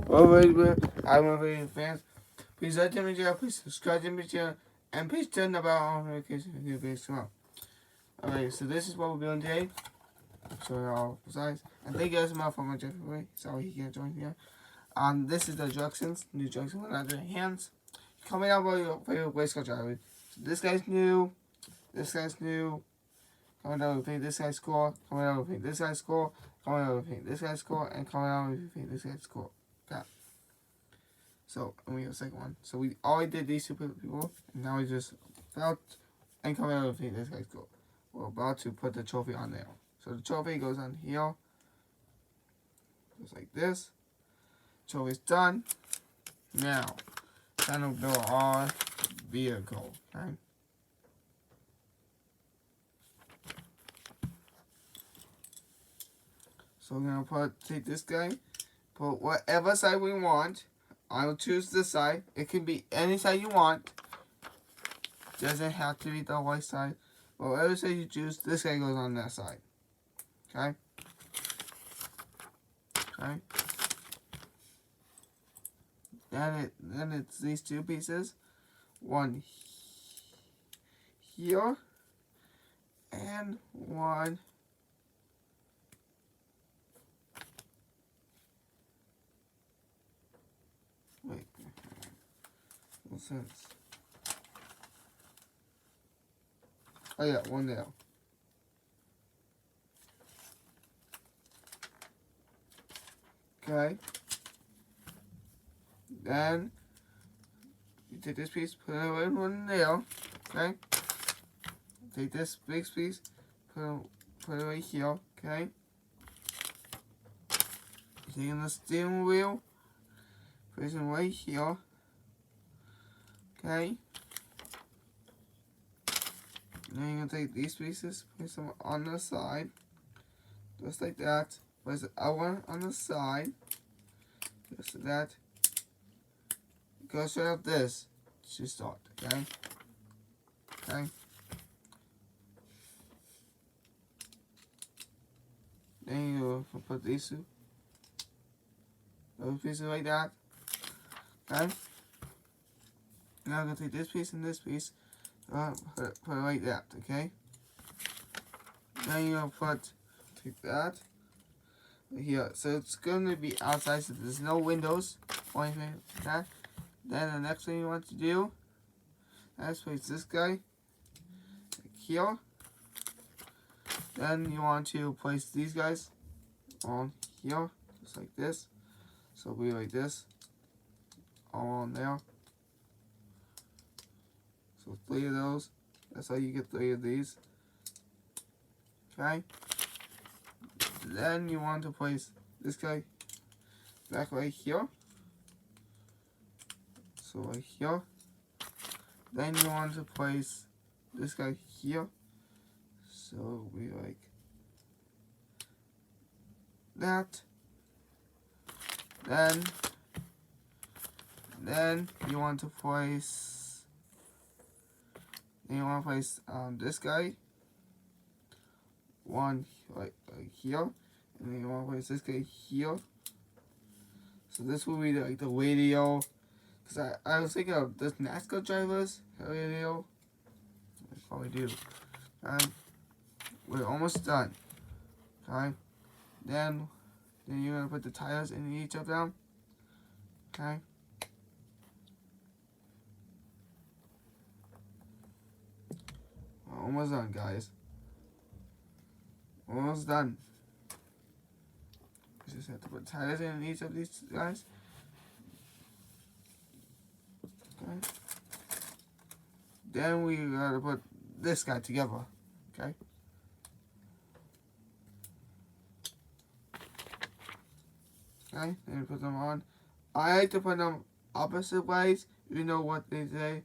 Well, I'm a very fans. Please like the channel, please subscribe to my channel, and please turn the bell on notifications for new videos come out. Alright, so this is what we're doing today. So all besides, and thank you guys so much for my Jeffrey. Sorry he can't join here. This is the instructions. New instructions went out their hands. Comment out about your favorite Boy Scout driver. So this guy's new. This guy's new. Comment out if you think this guy's score. Comment out if you think this guy's score. Comment out if you think this guy's score. And comment out if you think this guy's score. Okay. So, and we have a second one. So we already did these two people. And now we just about and comment out if you think this guy's score. We're about to put the trophy on there. So the trophy goes on here. Just like this. Trophy's done. Now, time to build our vehicle. Okay. So we're gonna take this guy, put whatever side we want. I'll choose this side. It can be any side you want. Doesn't have to be the white side. But whatever side you choose, this guy goes on that side. Okay? Okay? Then it's these two pieces. One here and one wait. No sense. Oh yeah, one there. Okay. Then you take this piece, put it in one there. Okay. Take this big piece, put it right here. Okay. Taking the steering wheel, put it right here. Okay. Then you're gonna take these pieces, place them on the side, just like that. Place the other one on the side, just like that. Go straight up this to start. Okay. Okay. Then you put these two, those pieces like that. Okay. Now I'm gonna take this piece and this piece. Put it like that, okay? Then you're gonna take that here. So it's gonna be outside, so there's no windows or anything like that. Then the next thing you want to do is place this guy here. Then you want to place these guys on here, just like this. So it'll be like this, all on there. So 3 of those. That's how you get 3 of these. Okay. Then you want to place this guy back right here. So right here. Then you want to place this guy here. So we like that. Then you want to place. Then you want to place this guy. One right here, and then you want to place this guy here. So this will be like the radio. Cause I was thinking of this NASCAR drivers radio. I probably do. We're almost done. Okay. Then you're gonna put the tires in each of them. Okay. We're almost done, guys. Almost done. We just have to put tires in each of these guys. Okay. Then we gotta put this guy together. Okay. Okay, then put them on. I like to put them opposite ways. You know what they say.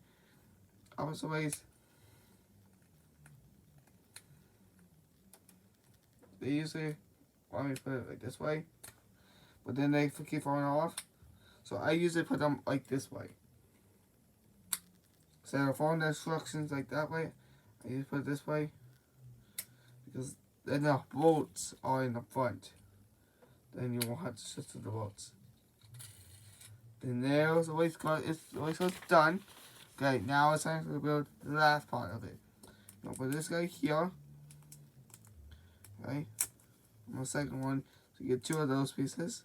Opposite ways. They usually want me to put it like this way, but then they keep falling off. So I usually put them like this way. Instead of following the instructions like that way, I usually put it this way, because then the bolts are in the front. Then you won't have to switch to the bolts. And there's the waistcoat. The waistcoat's done. Okay, now it's time to build the last part of it. I'll put this guy here. Okay. And the second one, so you get 2 of those pieces.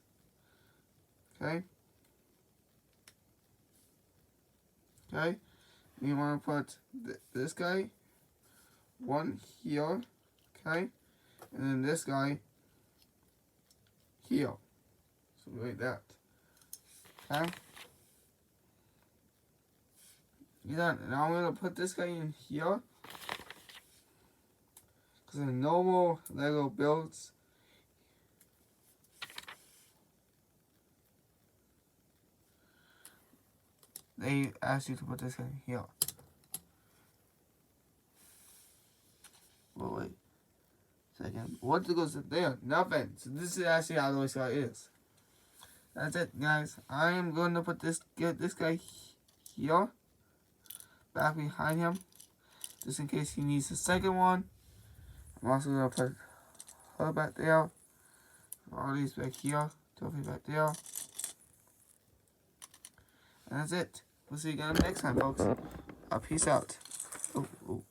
Okay. Okay. And you want to put this guy, one here. Okay. And then this guy here. So like that. Okay. You're done. Now I'm going to put this guy in here. Because in normal Lego builds, they ask you to put this guy here. Well, wait. Second. What goes there? Nothing. So this is actually how the waistcoat is. That's it, guys. I am going to get this guy here. Back behind him. Just in case he needs the second one. I'm also going to put her back there. All these back here. Trophy back there. And that's it. We'll see you again next time, folks. Peace out. Ooh, ooh.